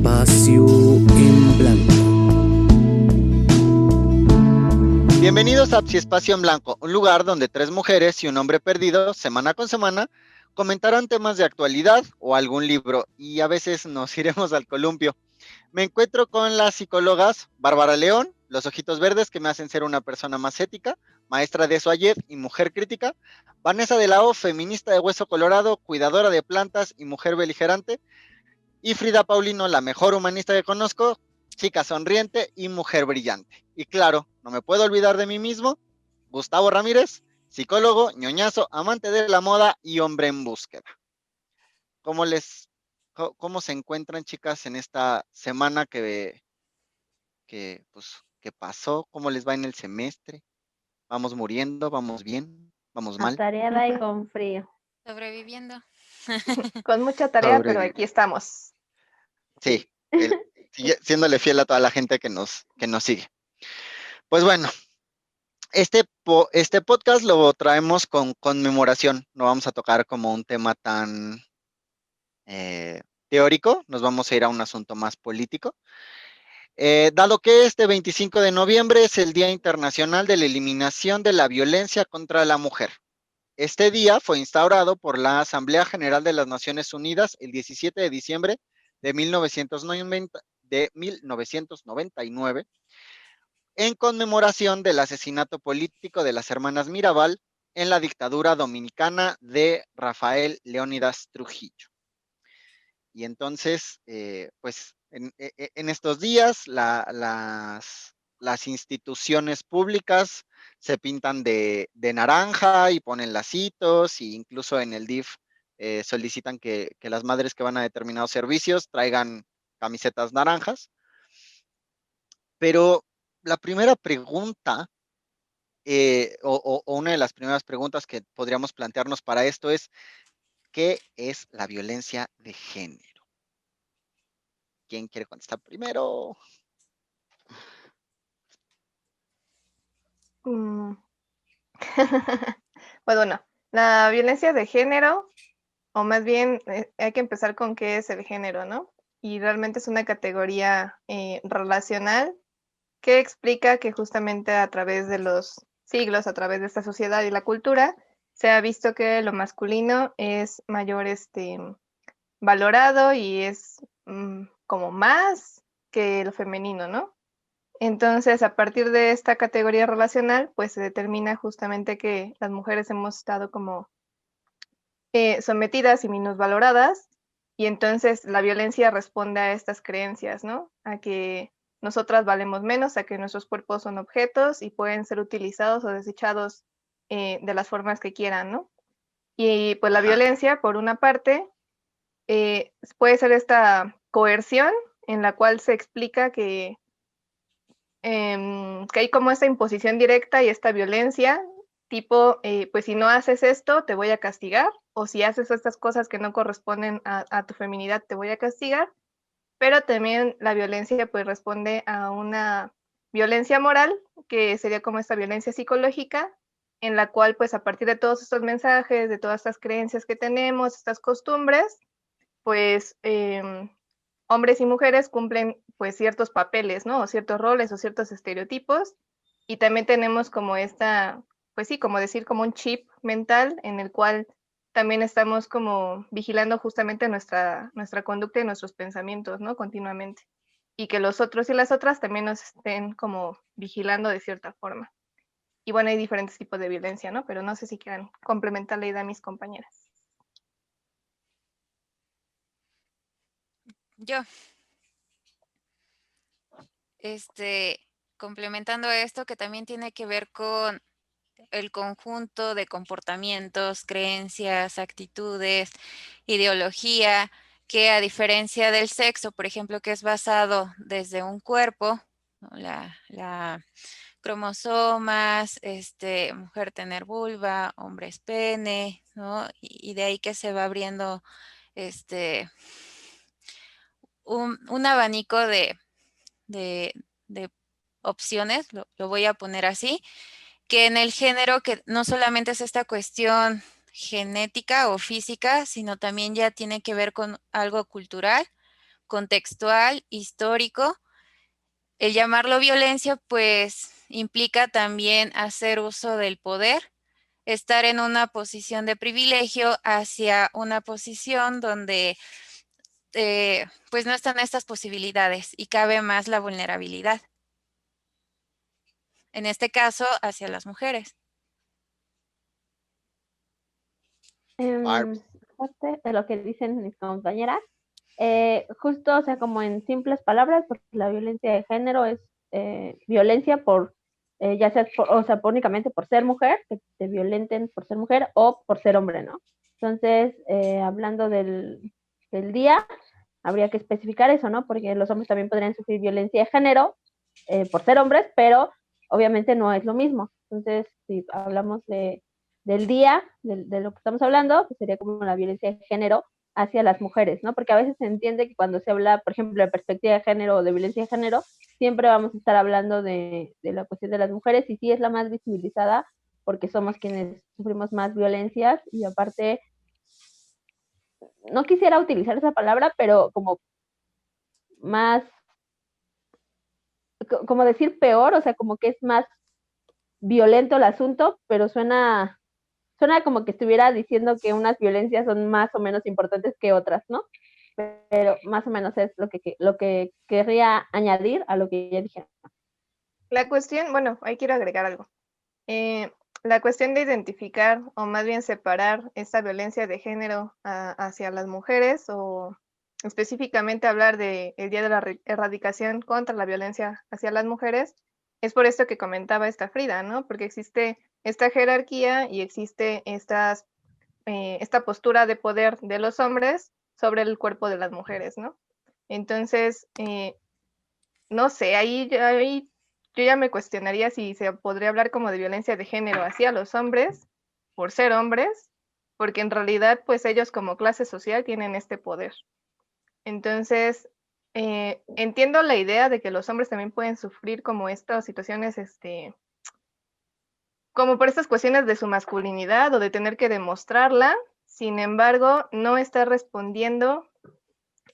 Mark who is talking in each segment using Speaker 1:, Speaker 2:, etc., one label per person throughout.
Speaker 1: Espacio en Blanco.
Speaker 2: Bienvenidos a Espacio en Blanco, un lugar donde tres mujeres y un hombre perdido, semana con semana, comentarán temas de actualidad o algún libro, y a veces nos iremos al columpio. Me encuentro con las psicólogas Bárbara León, los ojitos verdes que me hacen ser una persona más ética, maestra de Soayed y mujer crítica, Vanessa de la O, feminista de hueso colorado, cuidadora de plantas y mujer beligerante, y Frida Paulino, la mejor humanista que conozco, chica sonriente y mujer brillante. Y claro, no me puedo olvidar de mí mismo, Gustavo Ramírez, psicólogo, ñoñazo, amante de la moda y hombre en búsqueda. ¿Cómo cómo se encuentran, chicas, en esta semana que pasó? ¿Cómo les va en el semestre? ¿Vamos muriendo? ¿Vamos bien? ¿Vamos mal?
Speaker 3: Atareada y con frío.
Speaker 4: Sobreviviendo.
Speaker 3: Con mucha tarea, pero aquí estamos.
Speaker 2: Sí, siéndole fiel a toda la gente que nos sigue. Pues bueno, este podcast lo traemos con conmemoración. No vamos a tocar como un tema tan teórico, nos vamos a ir a un asunto más político. Dado que este 25 de noviembre es el Día Internacional de la Eliminación de la Violencia contra la Mujer. Este día fue instaurado por la Asamblea General de las Naciones Unidas el 17 de diciembre de 1999 en conmemoración del asesinato político de las hermanas Mirabal en la dictadura dominicana de Rafael Leónidas Trujillo. Y entonces, pues en estos días las instituciones públicas se pintan de naranja y ponen lacitos, e incluso en el DIF solicitan que las madres que van a determinados servicios traigan camisetas naranjas. Pero la primera pregunta, o una de las primeras preguntas que podríamos plantearnos para esto es, ¿qué es la violencia de género? ¿Quién quiere contestar primero?
Speaker 3: Pues bueno, la violencia de género, o más bien hay que empezar con qué es el género, ¿no? Y realmente es una categoría relacional que explica que justamente a través de los siglos, a través de esta sociedad y la cultura, se ha visto que lo masculino es mayor valorado y es como más que lo femenino, ¿no? Entonces, a partir de esta categoría relacional, pues se determina justamente que las mujeres hemos estado como sometidas y minusvaloradas, y entonces la violencia responde a estas creencias, ¿no? A que nosotras valemos menos, a que nuestros cuerpos son objetos y pueden ser utilizados o desechados de las formas que quieran, ¿no? Y pues la violencia, por una parte, puede ser esta coerción en la cual se explica que hay como esta imposición directa y esta violencia, tipo, pues si no haces esto, te voy a castigar, o si haces estas cosas que no corresponden a tu feminidad, te voy a castigar, pero también la violencia pues responde a una violencia moral, que sería como esta violencia psicológica, en la cual pues a partir de todos estos mensajes, de todas estas creencias que tenemos, estas costumbres, pues hombres y mujeres cumplen pues ciertos papeles, ¿no? O ciertos roles o ciertos estereotipos. Y también tenemos como esta, pues sí, como decir, como un chip mental en el cual también estamos como vigilando justamente nuestra conducta y nuestros pensamientos, ¿no? Continuamente. Y que los otros y las otras también nos estén como vigilando de cierta forma. Y bueno, hay diferentes tipos de violencia, ¿no? Pero no sé si quieran complementar la idea a mis compañeras.
Speaker 4: Yo, complementando esto, que también tiene que ver con el conjunto de comportamientos, creencias, actitudes, ideología, que a diferencia del sexo, por ejemplo, que es basado desde un cuerpo, ¿no? La cromosomas, mujer tener vulva, hombres pene, ¿no? Y de ahí que se va abriendo un abanico de opciones, lo voy a poner así, que en el género, que no solamente es esta cuestión genética o física, sino también ya tiene que ver con algo cultural, contextual, histórico. El llamarlo violencia, pues, implica también hacer uso del poder, estar en una posición de privilegio hacia una posición donde pues no están estas posibilidades y cabe más la vulnerabilidad. En este caso, hacia las mujeres.
Speaker 2: Barbs.
Speaker 5: Parte de lo que dicen mis compañeras, justo, o sea, como en simples palabras, porque la violencia de género es violencia por, ya sea, o sea, únicamente por ser mujer, que te violenten por ser mujer o por ser hombre, ¿no? Entonces, hablando del día, habría que especificar eso, ¿no? Porque los hombres también podrían sufrir violencia de género por ser hombres, pero obviamente no es lo mismo. Entonces, si hablamos del día, de lo que estamos hablando, pues sería como la violencia de género hacia las mujeres, ¿no? Porque a veces se entiende que cuando se habla, por ejemplo, de perspectiva de género o de violencia de género, siempre vamos a estar hablando de la cuestión de las mujeres y sí es la más visibilizada porque somos quienes sufrimos más violencias y aparte, no quisiera utilizar esa palabra, pero como más, como decir peor, o sea, como que es más violento el asunto, pero suena como que estuviera diciendo que unas violencias son más o menos importantes que otras, ¿no? Pero más o menos es lo que querría añadir a lo que ya dije.
Speaker 3: La cuestión, bueno, ahí quiero agregar algo. La cuestión de identificar o más bien separar esta violencia de género hacia las mujeres o específicamente hablar del Día de la Erradicación contra la Violencia hacia las Mujeres, es por esto que comentaba esta Frida, ¿no? Porque existe esta jerarquía y existe esta postura de poder de los hombres sobre el cuerpo de las mujeres, ¿no? Entonces, no sé, ahí yo ya me cuestionaría si se podría hablar como de violencia de género hacia los hombres por ser hombres, porque en realidad pues ellos como clase social tienen este poder. Entonces, entiendo la idea de que los hombres también pueden sufrir como estas situaciones, como por estas cuestiones de su masculinidad o de tener que demostrarla, sin embargo, no está respondiendo,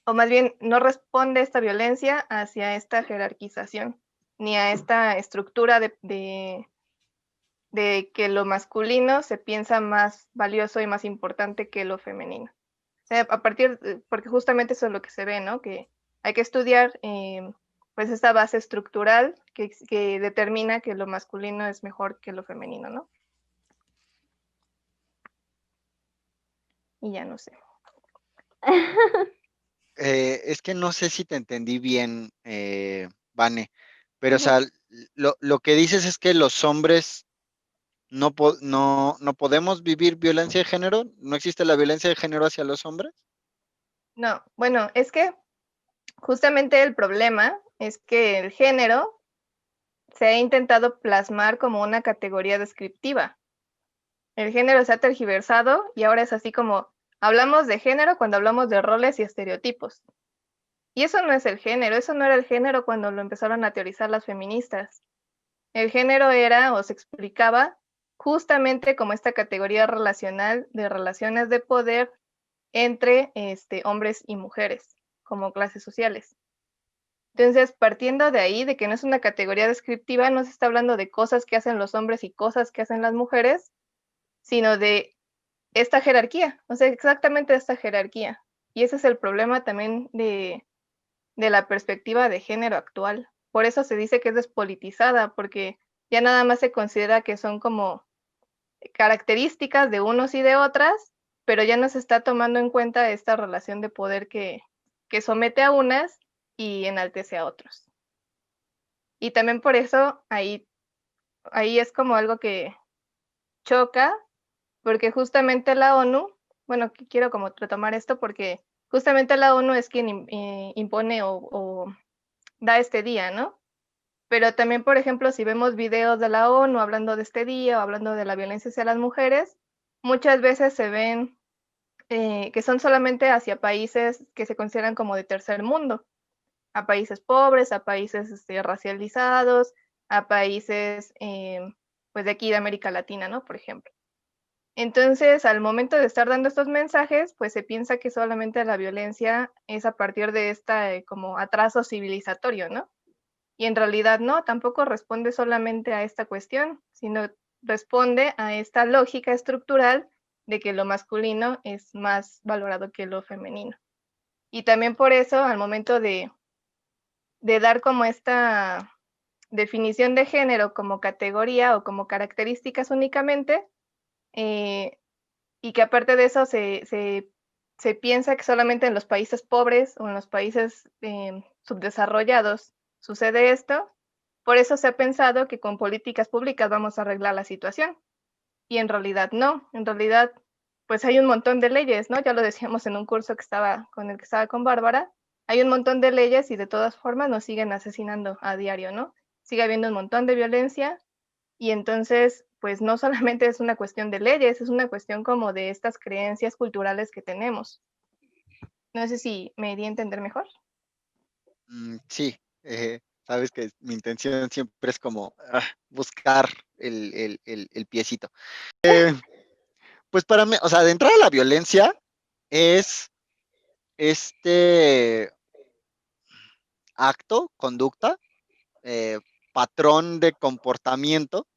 Speaker 3: o más bien no responde esta violencia hacia esta jerarquización, ni a esta estructura de que lo masculino se piensa más valioso y más importante que lo femenino. O sea, porque justamente eso es lo que se ve, ¿no? Que hay que estudiar pues esta base estructural que determina que lo masculino es mejor que lo femenino, ¿no? Y ya no sé.
Speaker 2: Es que no sé si te entendí bien, Vane, pero o sea, lo que dices es que los hombres no podemos vivir violencia de género, no existe la violencia de género hacia los hombres.
Speaker 3: No, bueno, es que justamente el problema es que el género se ha intentado plasmar como una categoría descriptiva. El género se ha tergiversado y ahora es así como hablamos de género cuando hablamos de roles y estereotipos. Y eso no es el género, eso no era el género cuando lo empezaron a teorizar las feministas. El género era o se explicaba justamente como esta categoría relacional de relaciones de poder entre hombres y mujeres como clases sociales. Entonces, partiendo de ahí, de que no es una categoría descriptiva, no se está hablando de cosas que hacen los hombres y cosas que hacen las mujeres, sino de esta jerarquía, o sea, exactamente esta jerarquía. Y ese es el problema también de la perspectiva de género actual. Por eso se dice que es despolitizada, porque ya nada más se considera que son como características de unos y de otras, pero ya no se está tomando en cuenta esta relación de poder que somete a unas y enaltece a otros. Y también por eso ahí es como algo que choca, porque justamente la ONU, bueno, quiero como retomar esto porque justamente la ONU es quien impone o da este día, ¿no? Pero también, por ejemplo, si vemos videos de la ONU hablando de este día o hablando de la violencia hacia las mujeres, muchas veces se ven que son solamente hacia países que se consideran como de tercer mundo, a países pobres, a países racializados, a países pues de aquí de América Latina, ¿no? Por ejemplo. Entonces, al momento de estar dando estos mensajes, pues se piensa que solamente la violencia es a partir de esta como atraso civilizatorio, ¿no? Y en realidad no, tampoco responde solamente a esta cuestión, sino responde a esta lógica estructural de que lo masculino es más valorado que lo femenino. Y también por eso, al momento de dar como esta definición de género como categoría o como características únicamente, y que aparte de eso se piensa que solamente en los países pobres o en los países subdesarrollados sucede esto. Por eso se ha pensado que con políticas públicas vamos a arreglar la situación. Y en realidad no, en realidad pues hay un montón de leyes, ¿no? Ya lo decíamos en un curso con el que estaba con Bárbara, hay un montón de leyes y de todas formas nos siguen asesinando a diario, ¿no? Sigue habiendo un montón de violencia y entonces pues no solamente es una cuestión de leyes, es una cuestión como de estas creencias culturales que tenemos. No sé si me di a entender mejor.
Speaker 2: Sí, sabes que mi intención siempre es como buscar el piecito. Pues para mí, o sea, de entrada la violencia es este acto, conducta, patrón de comportamiento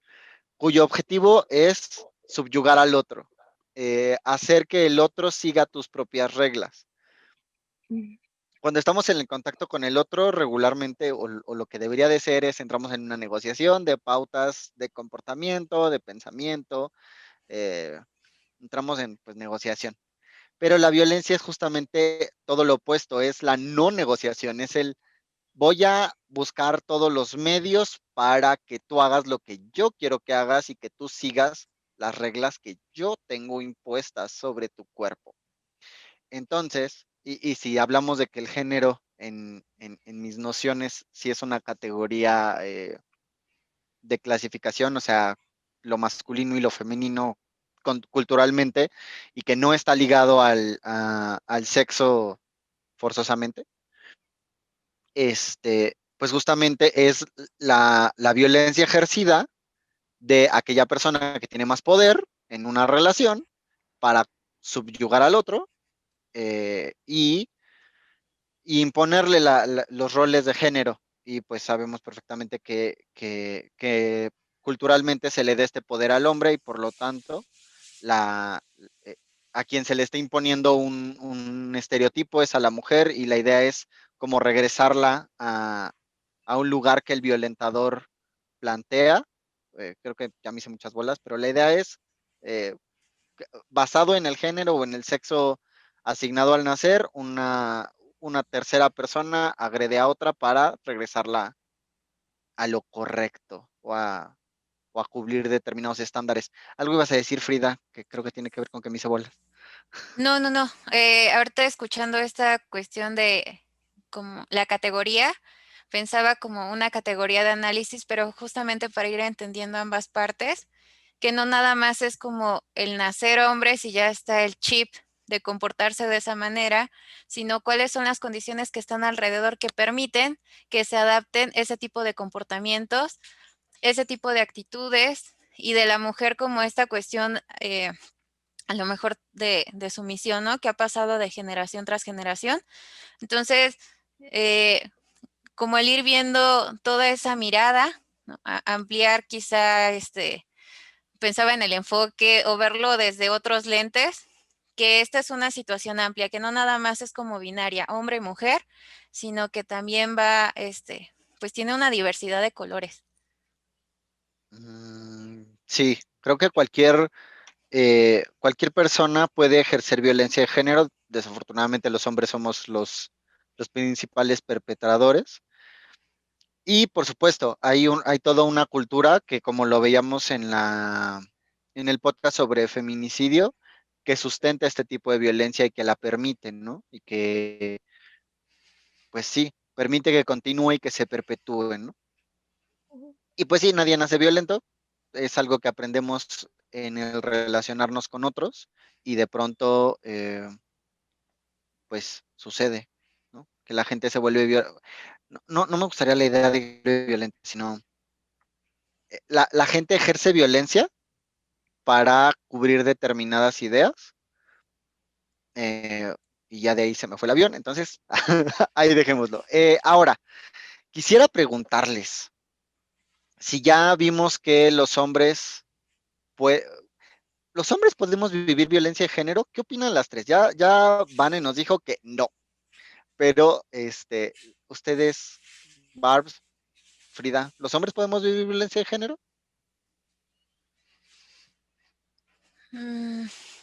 Speaker 2: cuyo objetivo es subyugar al otro, hacer que el otro siga tus propias reglas. Cuando estamos en el contacto con el otro, regularmente, o lo que debería de ser es, entramos en una negociación de pautas de comportamiento, de pensamiento, entramos en pues, negociación. Pero la violencia es justamente todo lo opuesto, es la no negociación, es el voy a buscar todos los medios para que tú hagas lo que yo quiero que hagas y que tú sigas las reglas que yo tengo impuestas sobre tu cuerpo. Entonces, y si hablamos de que el género en mis nociones sí es una categoría de clasificación, o sea, lo masculino y lo femenino culturalmente, y que no está ligado al sexo forzosamente, pues justamente es la violencia ejercida de aquella persona que tiene más poder en una relación para subyugar al otro y imponerle los roles de género. Y pues sabemos perfectamente que culturalmente se le da este poder al hombre y por lo tanto la, eh, a quien se le está imponiendo un estereotipo es a la mujer y la idea es como regresarla a un lugar que el violentador plantea. Creo que ya me hice muchas bolas, pero la idea es eh, basado en el género o en el sexo asignado al nacer, una tercera persona agrede a otra para regresarla a lo correcto o a cubrir determinados estándares. Algo ibas a decir, Frida, que creo que tiene que ver con que me hice bolas.
Speaker 4: No, no, no. Ahorita escuchando esta cuestión de como la categoría, pensaba como una categoría de análisis, pero justamente para ir entendiendo ambas partes, que no nada más es como el nacer hombre si ya está el chip de comportarse de esa manera, sino cuáles son las condiciones que están alrededor que permiten que se adapten ese tipo de comportamientos, ese tipo de actitudes y de la mujer como esta cuestión a lo mejor de sumisión, ¿no? Que ha pasado de generación tras generación. Entonces, como el ir viendo toda esa mirada, ¿no? Ampliar quizá, pensaba en el enfoque o verlo desde otros lentes, que esta es una situación amplia, que no nada más es como binaria, hombre y mujer, sino que también va, pues tiene una diversidad de colores.
Speaker 2: Sí, creo que cualquier persona puede ejercer violencia de género. Desafortunadamente los hombres somos los principales perpetradores. Y por supuesto, hay toda una cultura que como lo veíamos en el podcast sobre feminicidio, que sustenta este tipo de violencia y que la permite, ¿no? Y que, pues sí, permite que continúe y que se perpetúe, ¿no? Y pues sí, nadie nace violento, es algo que aprendemos en el relacionarnos con otros y de pronto, pues sucede, ¿no? Que la gente se vuelve violenta. No me gustaría la idea de violenta, sino la gente ejerce violencia para cubrir determinadas ideas. Y ya de ahí se me fue el avión, entonces ahí dejémoslo. Ahora, quisiera preguntarles, si ya vimos que pues, los hombres podemos vivir violencia de género, ¿qué opinan las tres? Ya Vane nos dijo que no, pero ustedes, Barbs, Frida, ¿los hombres podemos vivir violencia de género?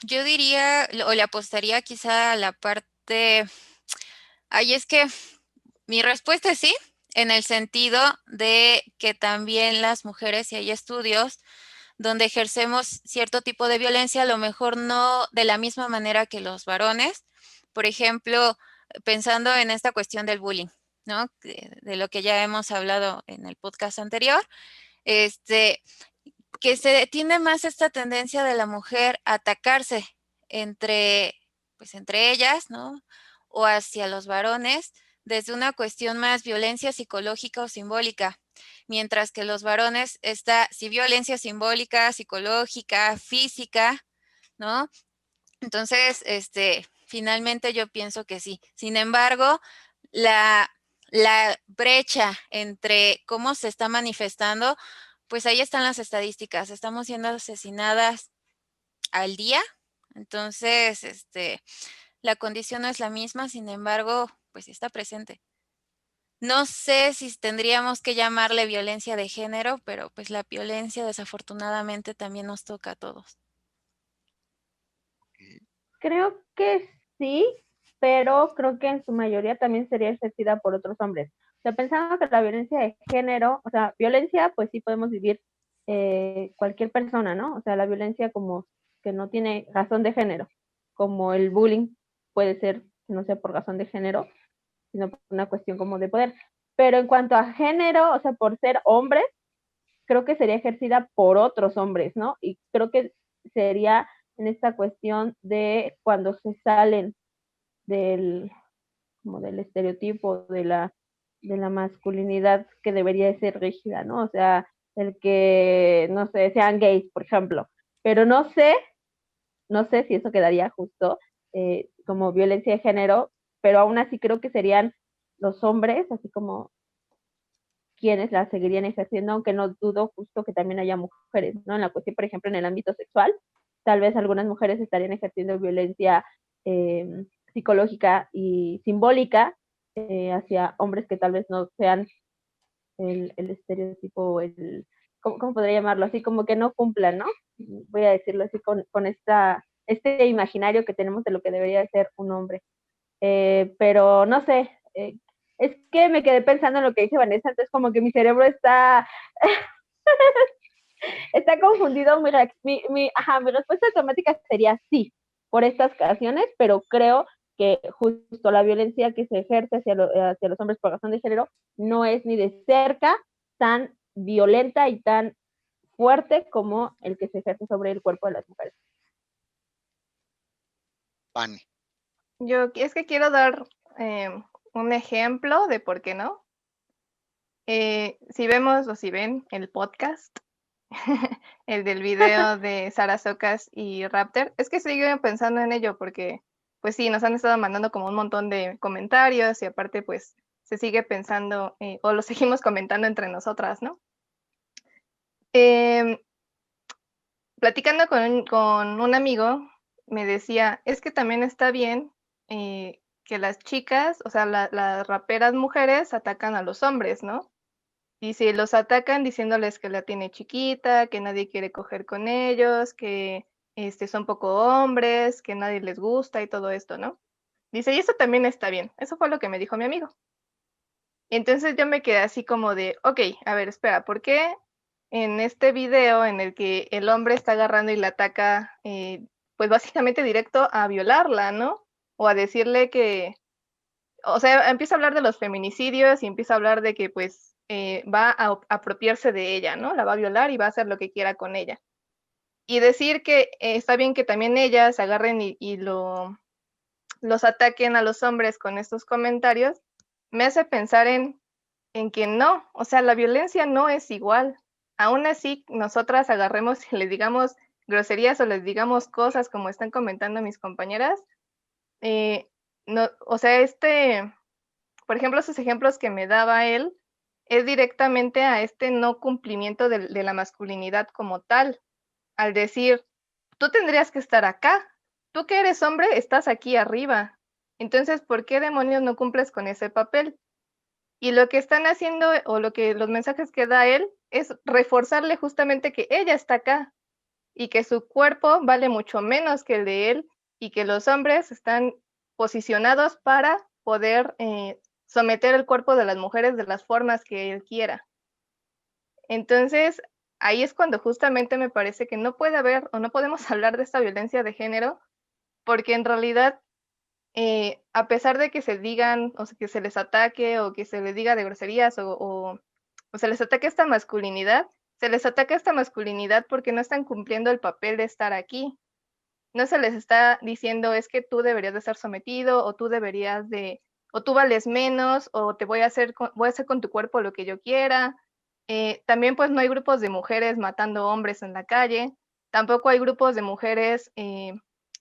Speaker 4: Yo diría, o le apostaría quizá a la parte, ay, es que mi respuesta es sí, en el sentido de que también las mujeres, y hay estudios donde ejercemos cierto tipo de violencia, a lo mejor no de la misma manera que los varones. Por ejemplo, pensando en esta cuestión del bullying, ¿no? De lo que ya hemos hablado en el podcast anterior, que se tiene más esta tendencia de la mujer a atacarse entre, pues entre ellas, ¿no? O hacia los varones, desde una cuestión más violencia psicológica o simbólica, mientras que los varones está, sí, violencia simbólica, psicológica, física, ¿no? Entonces, finalmente yo pienso que sí. Sin embargo, la brecha entre cómo se está manifestando, pues ahí están las estadísticas. Estamos siendo asesinadas al día. Entonces, la condición no es la misma, sin embargo, pues sí está presente. No sé si tendríamos que llamarle violencia de género, pero pues la violencia desafortunadamente también nos toca a todos.
Speaker 5: Creo que sí, pero creo que en su mayoría también sería ejercida por otros hombres. O sea, pensando que la violencia de género, o sea, violencia, pues sí podemos vivir cualquier persona, ¿no? O sea, la violencia como que no tiene razón de género, como el bullying puede ser, no sé, por razón de género, sino por una cuestión como de poder. Pero en cuanto a género, o sea, por ser hombres, creo que sería ejercida por otros hombres, ¿no? Y creo que sería en esta cuestión de cuando se salen del, como del estereotipo de la masculinidad que debería de ser rígida, ¿no? O sea, el que, no sé, sean gays, por ejemplo. Pero no sé si eso quedaría justo como violencia de género, pero aún así creo que serían los hombres, así como quienes la seguirían ejerciendo, aunque no dudo justo que también haya mujeres, ¿no? En la cuestión, por ejemplo, en el ámbito sexual, tal vez algunas mujeres estarían ejerciendo violencia psicológica y simbólica hacia hombres que tal vez no sean el estereotipo, ¿cómo podría llamarlo? Así como que no cumplan, ¿no? Voy a decirlo así con este imaginario que tenemos de lo que debería ser un hombre. Pero no sé, es que me quedé pensando en lo que dice Vanessa, entonces como que mi cerebro está, está confundido. Mi respuesta automática sería sí, por estas ocasiones, pero creo que justo la violencia que se ejerce hacia los hombres por razón de género no es ni de cerca tan violenta y tan fuerte como el que se ejerce sobre el cuerpo de las mujeres.
Speaker 2: Vane.
Speaker 3: Yo es que quiero dar un ejemplo de por qué no. Si vemos o si ven el podcast, el del video de Sara Socas y Raptor, es que sigo pensando en ello porque, pues sí, nos han estado mandando como un montón de comentarios y aparte, pues se sigue pensando o lo seguimos comentando entre nosotras, ¿no? Platicando con un amigo, me decía, es que también está bien que las chicas, o sea, las raperas mujeres atacan a los hombres, ¿no? Y si los atacan diciéndoles que la tiene chiquita, que nadie quiere coger con ellos, que son poco hombres, que nadie les gusta y todo esto, ¿no? Dice, y eso también está bien. Eso fue lo que me dijo mi amigo. Y entonces yo me quedé así como de, ok, a ver, espera, ¿por qué en este video en el que el hombre está agarrando y la ataca, pues básicamente directo a violarla, ¿no? O a decirle que, o sea, empieza a hablar de los feminicidios y empieza a hablar de que pues va a apropiarse de ella, ¿no? La va a violar y va a hacer lo que quiera con ella. Y decir que está bien que también ellas agarren y los ataquen a los hombres con estos comentarios, me hace pensar en que no, o sea, la violencia no es igual. Aún así, nosotras agarremos y le digamos groserías o les digamos cosas como están comentando mis compañeras, no, o sea, por ejemplo, esos ejemplos que me daba él es directamente a este no cumplimiento de la masculinidad como tal, al decir, tú tendrías que estar acá, tú que eres hombre estás aquí arriba, entonces, ¿por qué demonios no cumples con ese papel? Y lo que están haciendo, o lo que los mensajes que da él, es reforzarle justamente que ella está acá y que su cuerpo vale mucho menos que el de él y que los hombres están posicionados para poder someter el cuerpo de las mujeres de las formas que él quiera. Entonces, ahí es cuando justamente me parece que no puede haber o no podemos hablar de esta violencia de género, porque en realidad, a pesar de que se digan, o sea, que se les ataque o que se les diga de groserías o se les ataque esta masculinidad, se les ataca esta masculinidad porque no están cumpliendo el papel de estar aquí. No se les está diciendo es que tú deberías de estar sometido o tú deberías de, o tú vales menos o te voy a hacer con tu cuerpo lo que yo quiera. También pues no hay grupos de mujeres matando hombres en la calle, tampoco hay grupos de mujeres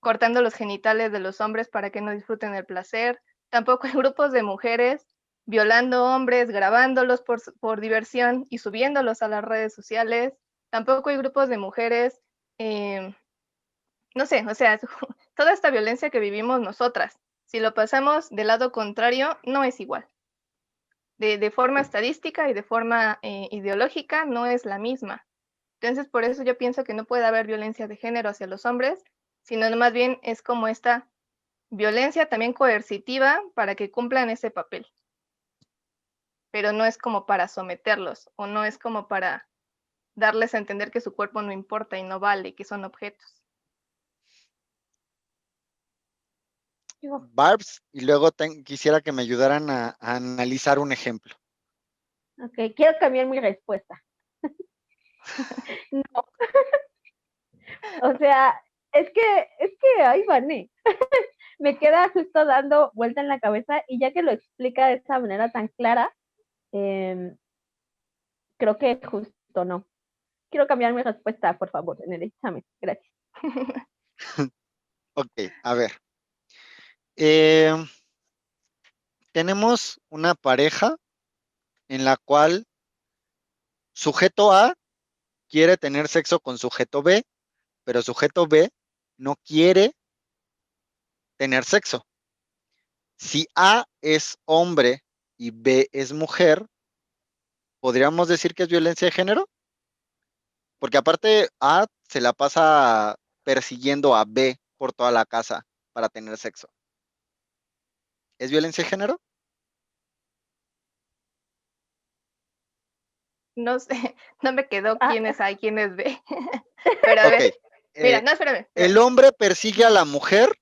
Speaker 3: cortando los genitales de los hombres para que no disfruten el placer, tampoco hay grupos de mujeres violando hombres, grabándolos por diversión y subiéndolos a las redes sociales, tampoco hay grupos de mujeres no sé, o sea, toda esta violencia que vivimos nosotras, si lo pasamos del lado contrario, no es igual. De forma estadística y de forma ideológica no es la misma. Entonces, por eso yo pienso que no puede haber violencia de género hacia los hombres, sino más bien es como esta violencia también coercitiva para que cumplan ese papel. Pero no es como para someterlos o no es como para darles a entender que su cuerpo no importa y no vale, que son objetos.
Speaker 2: Barbs, y luego quisiera que me ayudaran a analizar un ejemplo.
Speaker 5: Ok, quiero cambiar mi respuesta. No. O sea, es que ahí van, me queda justo dando vuelta en la cabeza y ya que lo explica de esa manera tan clara, creo que justo no. Quiero cambiar mi respuesta, por favor, en el examen. Gracias.
Speaker 2: Ok, a ver. Tenemos una pareja en la cual sujeto A quiere tener sexo con sujeto B, pero sujeto B no quiere tener sexo. Si A es hombre y B es mujer, ¿podríamos decir que es violencia de género? Porque aparte A se la pasa persiguiendo a B por toda la casa para tener sexo. ¿Es violencia de género?
Speaker 3: No sé, no me quedó
Speaker 5: Ah,
Speaker 3: quién es A y quién es B. Pero a
Speaker 2: Ok.
Speaker 3: ver, mira, no, espérame.
Speaker 2: El hombre persigue a la mujer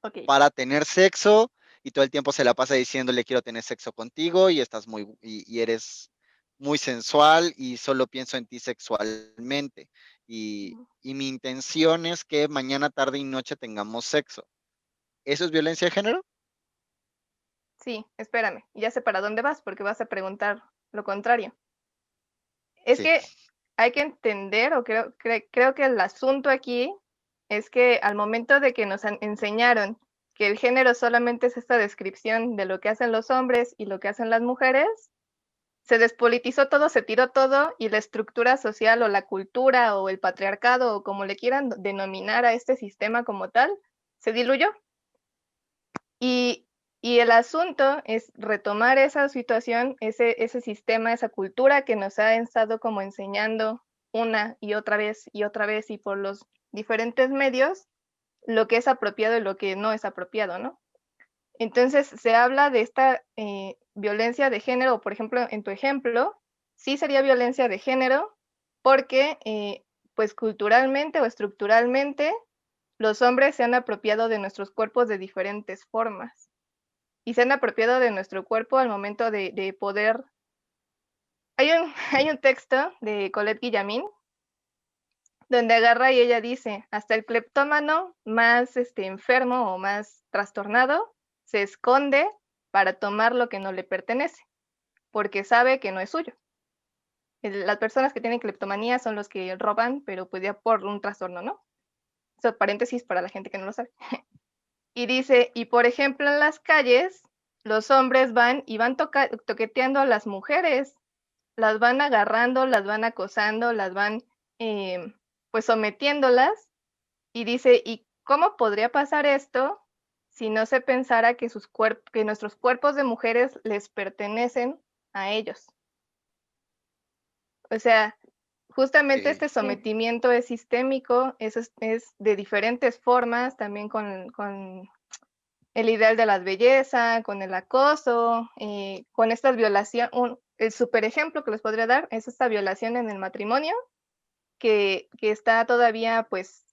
Speaker 3: Ok,
Speaker 2: para tener sexo y todo el tiempo se la pasa diciéndole quiero tener sexo contigo y estás y eres muy sensual y solo pienso en ti sexualmente y mi intención es que mañana, tarde y noche tengamos sexo. ¿Eso es violencia de género?
Speaker 3: sí, espérame. Ya sé para dónde vas porque vas a preguntar lo contrario. Es
Speaker 2: Sí.
Speaker 3: que hay que entender, o creo que el asunto aquí es que al momento de que nos enseñaron que el género solamente es esta descripción de lo que hacen los hombres y lo que hacen las mujeres, se despolitizó todo, se tiró todo y la estructura social o la cultura o el patriarcado o como le quieran denominar a este sistema como tal, se diluyó. Y, y el asunto es retomar esa situación, ese sistema, esa cultura que nos ha estado como enseñando una y otra vez y por los diferentes medios lo que es apropiado y lo que no es apropiado, ¿no? Entonces se habla de esta violencia de género, por ejemplo, en tu ejemplo, sí sería violencia de género porque pues culturalmente o estructuralmente los hombres se han apropiado de nuestros cuerpos de diferentes formas y se han apropiado de nuestro cuerpo al momento de poder. Hay un texto de Colette Guillamín donde agarra y ella dice, hasta el cleptómano más enfermo o más trastornado se esconde para tomar lo que no le pertenece, porque sabe que no es suyo. las personas que tienen cleptomanía son los que roban, pero pues ya por un trastorno, ¿no? Eso, paréntesis para la gente que no lo sabe. Y dice, y por ejemplo en las calles, los hombres van y van toqueteando a las mujeres, las van agarrando, las van acosando, las van pues sometiéndolas. Y dice, ¿y cómo podría pasar esto si no se pensara que, que nuestros cuerpos de mujeres les pertenecen a ellos? O sea, justamente este sometimiento es sistémico, es de diferentes formas, también con el ideal de la belleza, con el acoso, con estas violaciones. El super ejemplo que les podría dar es esta violación en el matrimonio, que está todavía, pues,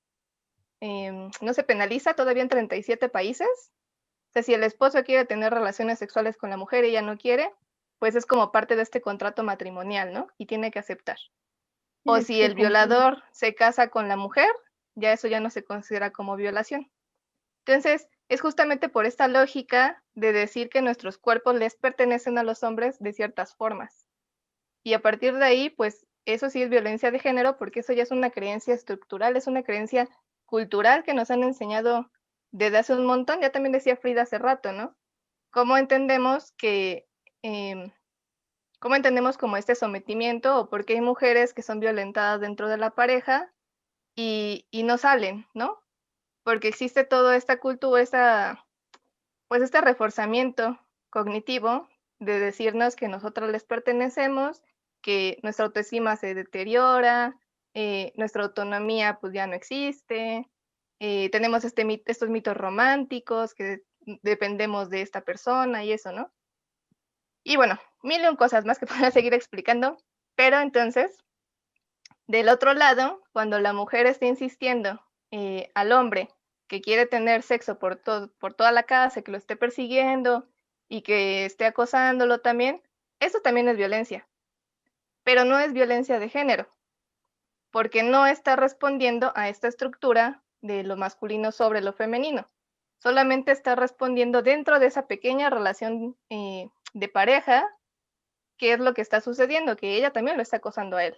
Speaker 3: no se penaliza todavía en 37 países. O sea, si el esposo quiere tener relaciones sexuales con la mujer y ella no quiere, pues es como parte de este contrato matrimonial, ¿no? Y tiene que aceptar. O
Speaker 5: Tienes
Speaker 3: si
Speaker 5: que
Speaker 3: el
Speaker 5: cumplir.
Speaker 3: violador se casa con la mujer, ya eso ya no se considera como violación. Entonces, es justamente por esta lógica de decir que nuestros cuerpos les pertenecen a los hombres de ciertas formas. Y a partir de ahí, pues eso sí es violencia de género, porque eso ya es una creencia estructural, es una creencia cultural que nos han enseñado desde hace un montón. Ya también decía Frida hace rato, ¿no? ¿Cómo entendemos que, cómo entendemos como este sometimiento o por qué hay mujeres que son violentadas dentro de la pareja y no salen, ¿no? Porque existe toda esta cultura, pues este reforzamiento cognitivo de decirnos que nosotros les pertenecemos, que nuestra autoestima se deteriora, nuestra autonomía pues ya no existe, tenemos estos mitos románticos que dependemos de esta persona y eso, ¿no? Y bueno, mil y un cosas más que podría seguir explicando, pero entonces, del otro lado, cuando la mujer está insistiendo al hombre que quiere tener sexo por toda la casa, que lo esté persiguiendo y que esté acosándolo también, eso también es violencia, pero no es violencia de género, porque no está respondiendo a esta estructura de lo masculino sobre lo femenino, solamente está respondiendo dentro de esa pequeña relación de pareja, qué es lo que está sucediendo, que ella también lo está acosando a él,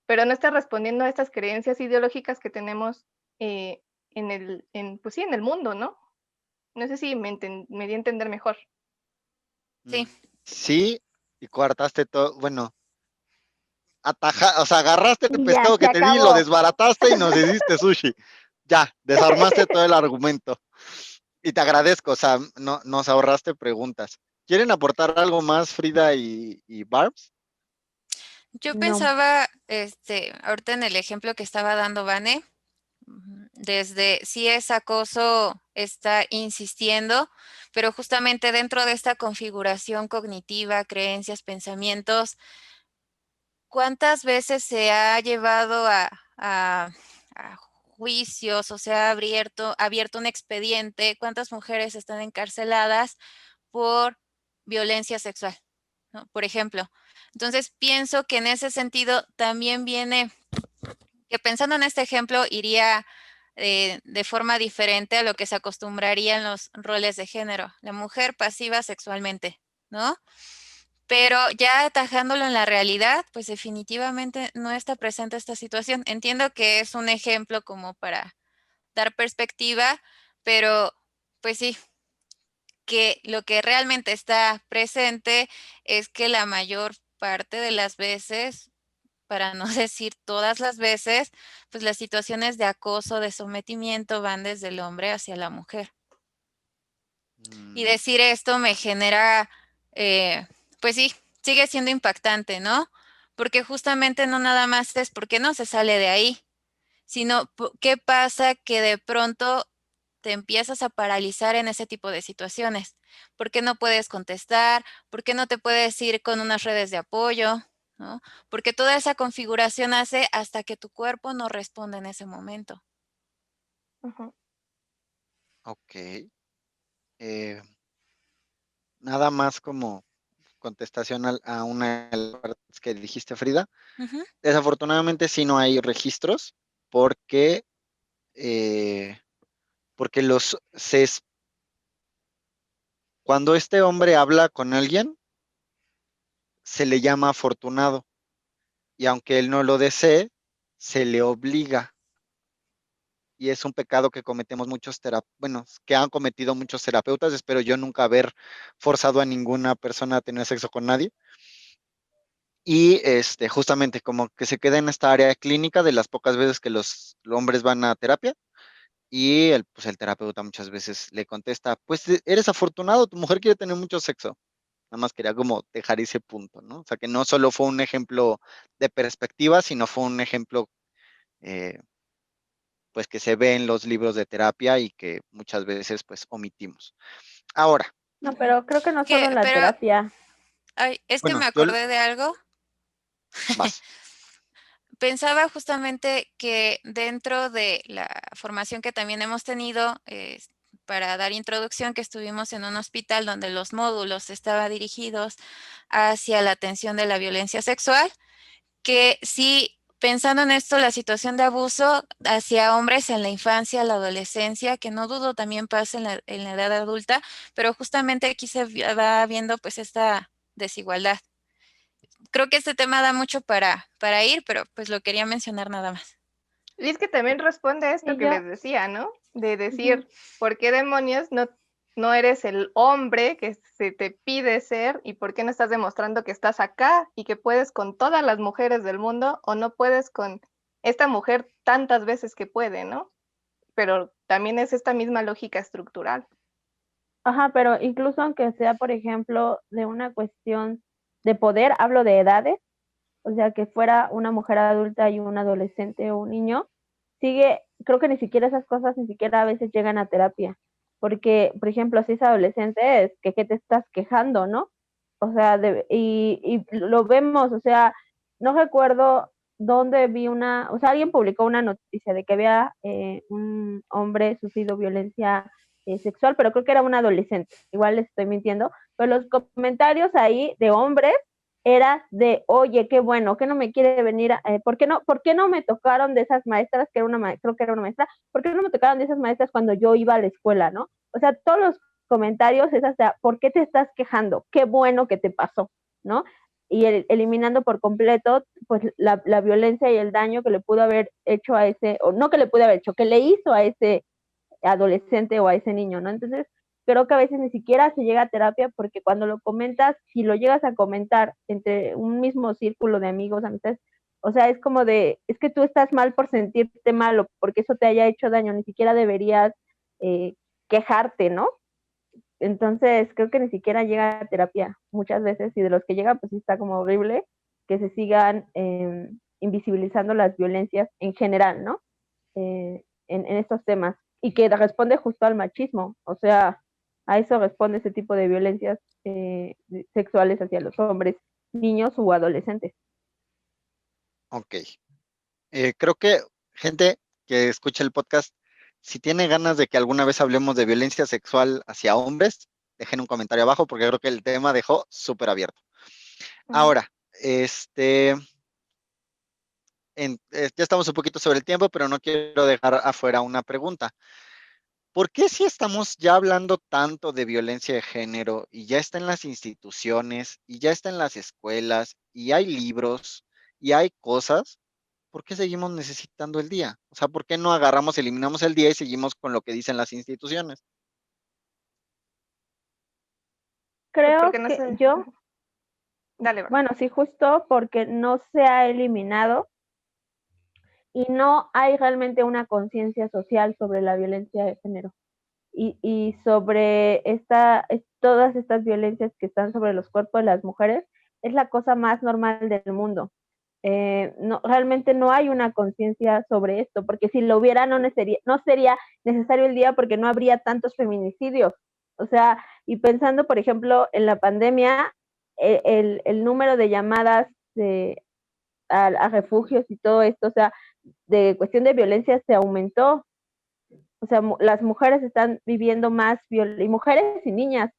Speaker 3: pero no está respondiendo a estas creencias ideológicas que tenemos pues sí, en el mundo, ¿no? No sé si me di a entender mejor.
Speaker 4: Sí.
Speaker 2: Sí, y coartaste todo, bueno, o sea, agarraste el
Speaker 5: Y ya,
Speaker 2: pescado
Speaker 5: se
Speaker 2: que te di, lo
Speaker 5: acabó.
Speaker 2: desbarataste y nos hiciste sushi. Ya, desarmaste todo el argumento. Y te agradezco, o sea, no, nos ahorraste preguntas. ¿Quieren aportar algo más, Frida y Barbs?
Speaker 4: Yo
Speaker 5: No.
Speaker 4: pensaba, ahorita en el ejemplo que estaba dando Vane, desde si es acoso, está insistiendo, pero justamente dentro de esta configuración cognitiva, creencias, pensamientos, ¿cuántas veces se ha llevado a juicios o se ha abierto un expediente? ¿Cuántas mujeres están encarceladas por violencia sexual, ¿no? Por ejemplo. Entonces, pienso que en ese sentido también viene, que pensando en este ejemplo, iría de forma diferente a lo que se acostumbraría en los roles de género. La mujer pasiva sexualmente, ¿no? Pero ya atajándolo en la realidad, pues definitivamente no está presente esta situación. Entiendo que es un ejemplo como para dar perspectiva, pero pues sí, que lo que realmente está presente es que la mayor parte de las veces, para no decir todas las veces, pues las situaciones de acoso, de sometimiento van desde el hombre hacia la mujer. Y decir esto me genera, pues sí, sigue siendo impactante, ¿no? Porque justamente no nada más es porque no se sale de ahí, sino qué pasa que de pronto te empiezas a paralizar en ese tipo de situaciones. ¿Por qué no puedes contestar? ¿Por qué no te puedes ir con unas redes de apoyo? ¿No? Porque toda esa configuración hace hasta que tu cuerpo no responde en ese momento.
Speaker 3: Ujú.
Speaker 2: Ok. Nada más como contestación a una de las partes que dijiste, Frida.
Speaker 4: Ujú.
Speaker 2: Desafortunadamente sí no hay registros porque, porque cuando este hombre habla con alguien, se le llama afortunado. y aunque él no lo desee, se le obliga. Y es un pecado que cometemos bueno, que han cometido muchos terapeutas. Espero yo nunca haber forzado a ninguna persona a tener sexo con nadie. Y justamente como que se queda en esta área clínica de las pocas veces que los hombres van a terapia. Y pues el terapeuta muchas veces le contesta, pues eres afortunado, tu mujer quiere tener mucho sexo. Nada más quería como dejar ese punto, ¿no? O sea, que no solo fue un ejemplo de perspectiva, sino fue un ejemplo, eh, pues, que se ve en los libros de terapia y que muchas veces, pues, omitimos. Ahora,
Speaker 5: No, pero creo que no solo en la
Speaker 4: Pero,
Speaker 5: terapia.
Speaker 4: ay, es que
Speaker 2: bueno,
Speaker 4: me acordé de algo.
Speaker 2: vas.
Speaker 4: Pensaba justamente que dentro de la formación que también hemos tenido para dar introducción, que estuvimos en un hospital donde los módulos estaban dirigidos hacia la atención de la violencia sexual, que sí, pensando en esto, la situación de abuso hacia hombres en la infancia, la adolescencia, que no dudo también pasa en la edad adulta, pero justamente aquí se va viendo pues esta desigualdad. Creo que este tema da mucho para ir, pero pues lo quería mencionar nada más.
Speaker 3: Y es que también responde a esto
Speaker 5: Y
Speaker 3: que
Speaker 5: yo,
Speaker 3: les decía, ¿no? De
Speaker 5: ujú.
Speaker 3: decir, ¿por qué demonios no eres el hombre que se te pide ser y por qué no estás demostrando que estás acá y que puedes con todas las mujeres del mundo o no puedes con esta mujer tantas veces que puede, ¿no? Pero también es esta misma lógica estructural.
Speaker 5: Ajá, pero incluso aunque sea, por ejemplo, de una cuestión de poder, hablo de edades, o sea, que fuera una mujer adulta y un adolescente o un niño, creo que ni siquiera esas cosas ni siquiera a veces llegan a terapia, porque, por ejemplo, si es adolescente, es que ¿qué te estás quejando, no? O sea, y lo vemos, o sea, no recuerdo dónde vi o sea, alguien publicó una noticia de que había un hombre sufrido violencia sexual, pero creo que era un adolescente, igual les estoy mintiendo, pero los comentarios ahí de hombres era de, oye, qué bueno, que no me quiere venir, por qué no me tocaron de esas maestras, que era creo que era una maestra, ¿por qué no me tocaron de esas maestras cuando yo iba a la escuela, no? O sea, todos los comentarios es hasta, ¿por qué te estás quejando? Qué bueno que te pasó, ¿no? Y eliminando por completo, pues, la violencia y el daño que le pudo haber hecho a ese, o no que le pudo haber hecho, que le hizo a ese adolescente o a ese niño, ¿no? Entonces, creo que a veces ni siquiera se llega a terapia porque cuando lo comentas, si lo llegas a comentar entre un mismo círculo de amigos, amistades, o sea, es como es que tú estás mal por sentirte malo, porque eso te haya hecho daño, ni siquiera deberías eh, quejarte, ¿no? Entonces, creo que ni siquiera llega a terapia muchas veces y de los que llegan, pues sí está como horrible que se sigan invisibilizando las violencias en general, ¿no? En estos temas y que responde justo al machismo, o sea, a eso responde ese tipo de violencias sexuales hacia los hombres, niños u adolescentes.
Speaker 2: Ok. Creo que gente que escucha el podcast, si tiene ganas de que alguna vez hablemos de violencia sexual hacia hombres, dejen un comentario abajo porque creo que el tema dejó súper abierto. Ahora, ya estamos un poquito sobre el tiempo, pero no quiero dejar afuera una pregunta. ¿Por qué si estamos ya hablando tanto de violencia de género y ya está en las instituciones y ya está en las escuelas y hay libros y hay cosas? ¿Por qué seguimos necesitando el día? O sea, ¿por qué no agarramos, eliminamos el día y seguimos con lo que dicen las instituciones?
Speaker 3: Pues
Speaker 5: Creo
Speaker 3: porque no
Speaker 5: que
Speaker 3: sé. Dale, va.
Speaker 5: bueno, sí, justo porque no se ha eliminado y no hay realmente una conciencia social sobre la violencia de género. Y sobre todas estas violencias que están sobre los cuerpos de las mujeres, es la cosa más normal del mundo. No, realmente no hay una conciencia sobre esto, porque si lo hubiera no sería necesario el día porque no habría tantos feminicidios. O sea, y pensando, por ejemplo, en la pandemia, el número de llamadas a refugios y todo esto, o sea, de cuestión de violencia se aumentó. O sea, las mujeres están viviendo más y mujeres y niñas,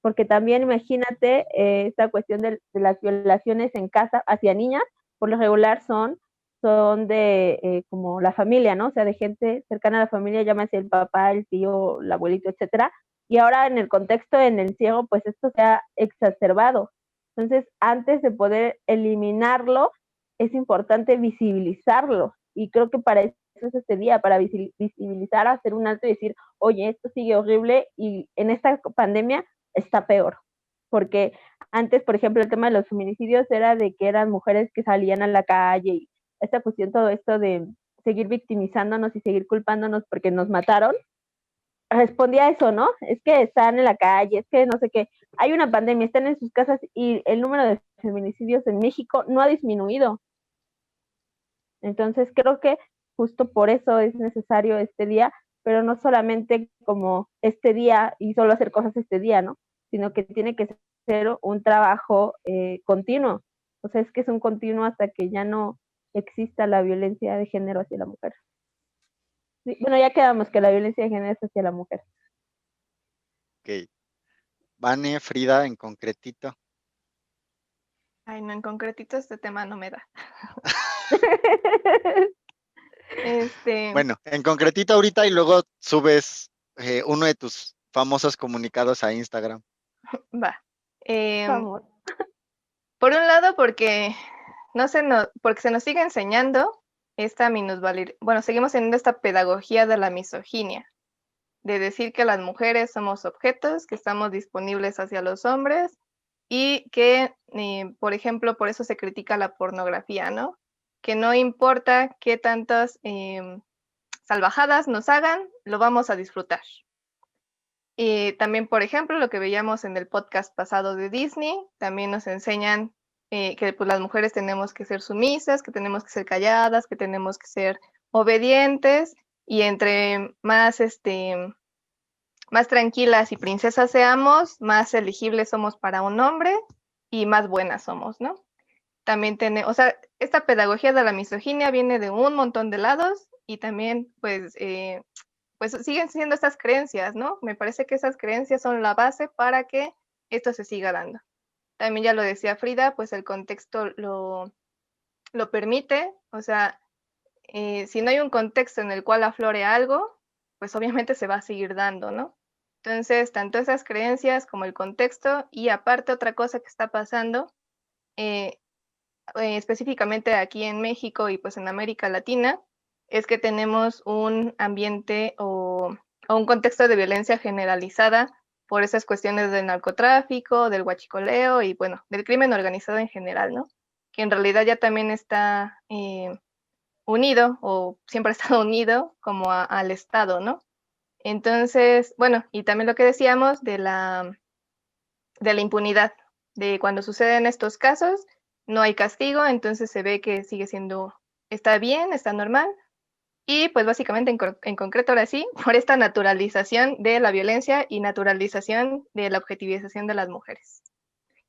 Speaker 5: porque también imagínate esta cuestión de las violaciones en casa hacia niñas, por lo regular son de como la familia, ¿no? O sea, de gente cercana a la familia, llámase el papá, el tío, el abuelito, etcétera. Y ahora en el contexto, en el ciego, pues esto se ha exacerbado. Entonces, antes de poder eliminarlo, es importante visibilizarlo. Y creo que para eso es este día, para visibilizar, hacer un alto y decir, oye, esto sigue horrible y en esta pandemia está peor. Porque antes, por ejemplo, el tema de los feminicidios era de que eran mujeres que salían a la calle y esta cuestión, todo esto de seguir victimizándonos y seguir culpándonos porque nos mataron, respondía a eso, ¿no? Es que están en la calle, es que no sé qué. Hay una pandemia, están en sus casas y el número de feminicidios en México no ha disminuido. Entonces creo que justo por eso es necesario este día, pero no solamente como este día y solo hacer cosas este día, ¿no? Sino que tiene que ser un trabajo continuo. O sea, es que es un continuo hasta que ya no exista la violencia de género hacia la mujer. Sí, bueno, ya quedamos que la violencia de género es hacia la mujer.
Speaker 2: Ok. Vane, Frida, en concretito.
Speaker 3: Ay, no, en concretito este tema no me da.
Speaker 2: Bueno, en concretito ahorita y luego subes uno de tus famosos comunicados a Instagram.
Speaker 3: Va. Em,
Speaker 5: Vamos.
Speaker 3: por un lado, porque porque se nos sigue enseñando esta bueno, seguimos teniendo esta pedagogía de la misoginia, de decir que las mujeres somos objetos, que estamos disponibles hacia los hombres y que, por ejemplo, por eso se critica la pornografía, ¿no? Que no importa qué tantas salvajadas nos hagan, lo vamos a disfrutar. Y también, por ejemplo, lo que veíamos en el podcast pasado de Disney, también nos enseñan que pues, las mujeres tenemos que ser sumisas, que tenemos que ser calladas, que tenemos que ser obedientes, y entre más tranquilas y princesas seamos, más elegibles somos para un hombre y más buenas somos, ¿no? También o sea, esta pedagogía de la misoginia viene de un montón de lados y también, pues siguen siendo estas creencias, ¿no? Me parece que esas creencias son la base para que esto se siga dando. También ya lo decía Frida, pues el contexto lo permite, o sea, si no hay un contexto en el cual aflore algo, pues obviamente se va a seguir dando, ¿no? Entonces, tanto esas creencias como el contexto y aparte otra cosa que está pasando, específicamente aquí en México y pues en América Latina, es que tenemos un ambiente o un contexto de violencia generalizada por esas cuestiones del narcotráfico, del huachicoleo y bueno, del crimen organizado en general, ¿no? Que en realidad ya también está unido o siempre ha estado unido como al Estado, ¿no? Entonces, bueno, y también lo que decíamos de la impunidad, de cuando suceden estos casos, no hay castigo, entonces se ve que sigue siendo, está bien, está normal, y pues básicamente en concreto ahora sí, por esta naturalización de la violencia y naturalización de la objetivización de las mujeres.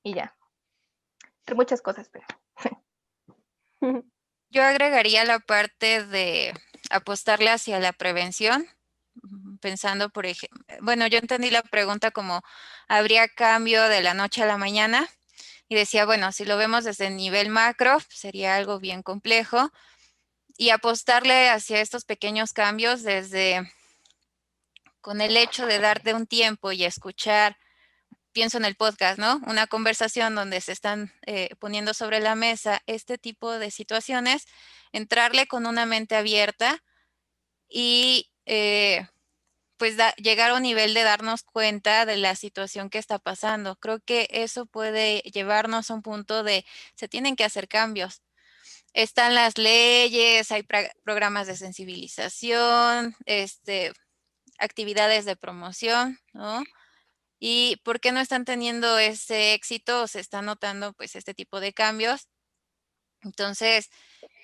Speaker 3: Y ya, entre muchas cosas, pero...
Speaker 4: Yo agregaría la parte de apostarle hacia la prevención, pensando, por ejemplo, bueno, yo entendí la pregunta como, ¿habría cambio de la noche a la mañana? Y decía, bueno, si lo vemos desde el nivel macro, sería algo bien complejo, y apostarle hacia estos pequeños cambios desde, con el hecho de darte un tiempo y escuchar, pienso en el podcast, ¿no? Una conversación donde se están poniendo sobre la mesa este tipo de situaciones, entrarle con una mente abierta y pues llegar a un nivel de darnos cuenta de la situación que está pasando. Creo que eso puede llevarnos a un punto de se tienen que hacer cambios. Están las leyes, hay programas de sensibilización, actividades de promoción, ¿no? ¿Y por qué no están teniendo ese éxito o se están notando pues este tipo de cambios? Entonces,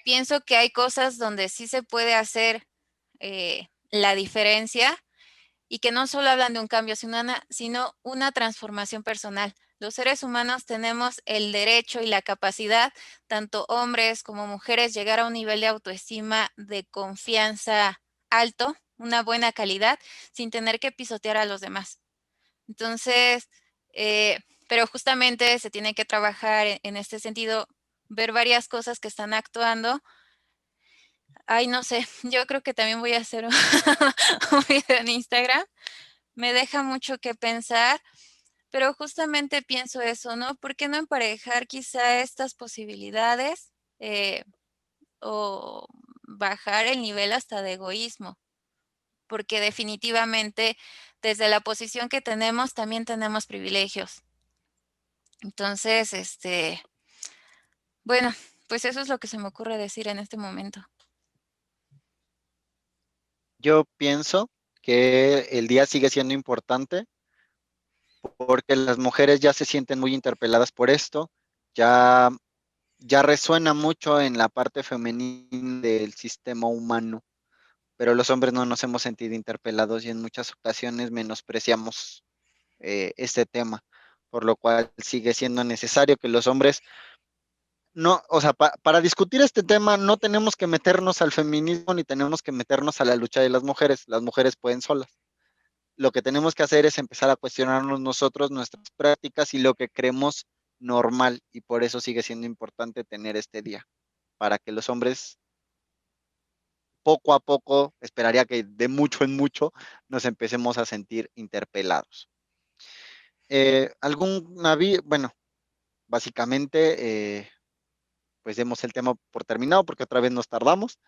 Speaker 4: pienso que hay cosas donde sí se puede hacer la diferencia y que no solo hablan de un cambio, sino una transformación personal. Los seres humanos tenemos el derecho y la capacidad, tanto hombres como mujeres, llegar a un nivel de autoestima, de confianza alto, una buena calidad, sin tener que pisotear a los demás. Entonces, pero justamente se tiene que trabajar en este sentido, ver varias cosas que están actuando. Ay, no sé, yo creo que también voy a hacer un video en Instagram. Me deja mucho que pensar, pero justamente pienso eso, ¿no? ¿Por qué no emparejar quizá estas posibilidades o bajar el nivel hasta de egoísmo, porque definitivamente desde la posición que tenemos también tenemos privilegios. Entonces, bueno, pues eso es lo que se me ocurre decir en este momento.
Speaker 2: Yo pienso que el día sigue siendo importante porque las mujeres ya se sienten muy interpeladas por esto, ya, ya resuena mucho en la parte femenina del sistema humano, pero los hombres no nos hemos sentido interpelados y en muchas ocasiones menospreciamos este tema, por lo cual sigue siendo necesario que los hombres no, o sea, para discutir este tema no tenemos que meternos al feminismo ni tenemos que meternos a la lucha de las mujeres pueden solas. Lo que tenemos que hacer es empezar a cuestionarnos nosotros nuestras prácticas y lo que creemos normal, y por eso sigue siendo importante tener este día, para que los hombres poco a poco, esperaría que de mucho en mucho, nos empecemos a sentir interpelados. Bueno, básicamente, pues demos el tema por terminado porque otra vez nos tardamos.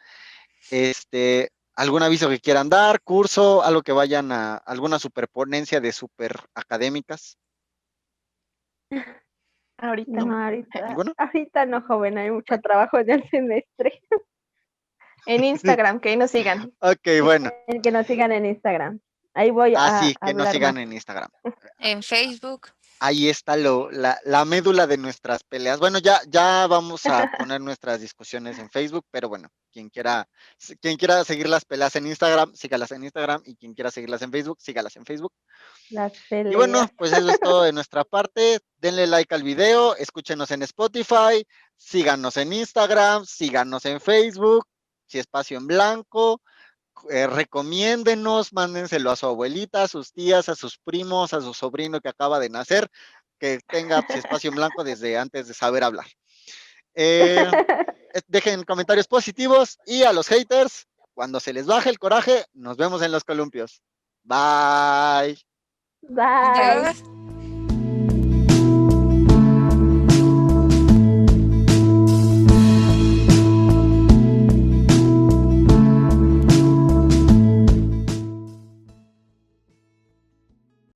Speaker 2: ¿Algún aviso que quieran dar, curso, algo que vayan a, alguna superponencia de super académicas?
Speaker 3: Ahorita
Speaker 5: No,
Speaker 3: no.
Speaker 5: ahorita no, joven, hay mucho trabajo en el semestre.
Speaker 3: En Instagram, que ahí nos sigan.
Speaker 2: Ok, bueno,
Speaker 5: El que nos sigan en Instagram. Ahí voy a
Speaker 2: así que nos
Speaker 5: hablar más.
Speaker 2: sigan en Instagram.
Speaker 4: En Facebook.
Speaker 2: Ahí está la médula de nuestras peleas. Bueno, ya vamos a poner nuestras discusiones en Facebook, pero bueno, quien quiera seguir las peleas en Instagram, sígalas en Instagram, y quien quiera seguirlas en Facebook, sígalas en Facebook.
Speaker 5: Las
Speaker 2: Y bueno,
Speaker 5: peleas.
Speaker 2: pues eso es todo de nuestra parte. Denle like al video, escúchenos en Spotify, síganos en Instagram, síganos en Facebook, Si Espacio en Blanco. Recomiéndenos, mándenselo a su abuelita, a sus tías, a sus primos, a su sobrino que acaba de nacer, que tenga Si Espacio en Blanco desde antes de saber hablar. Dejen comentarios positivos, y a los haters, cuando se les baje el coraje, nos vemos en los columpios. Bye.
Speaker 5: Bye.
Speaker 4: Adiós.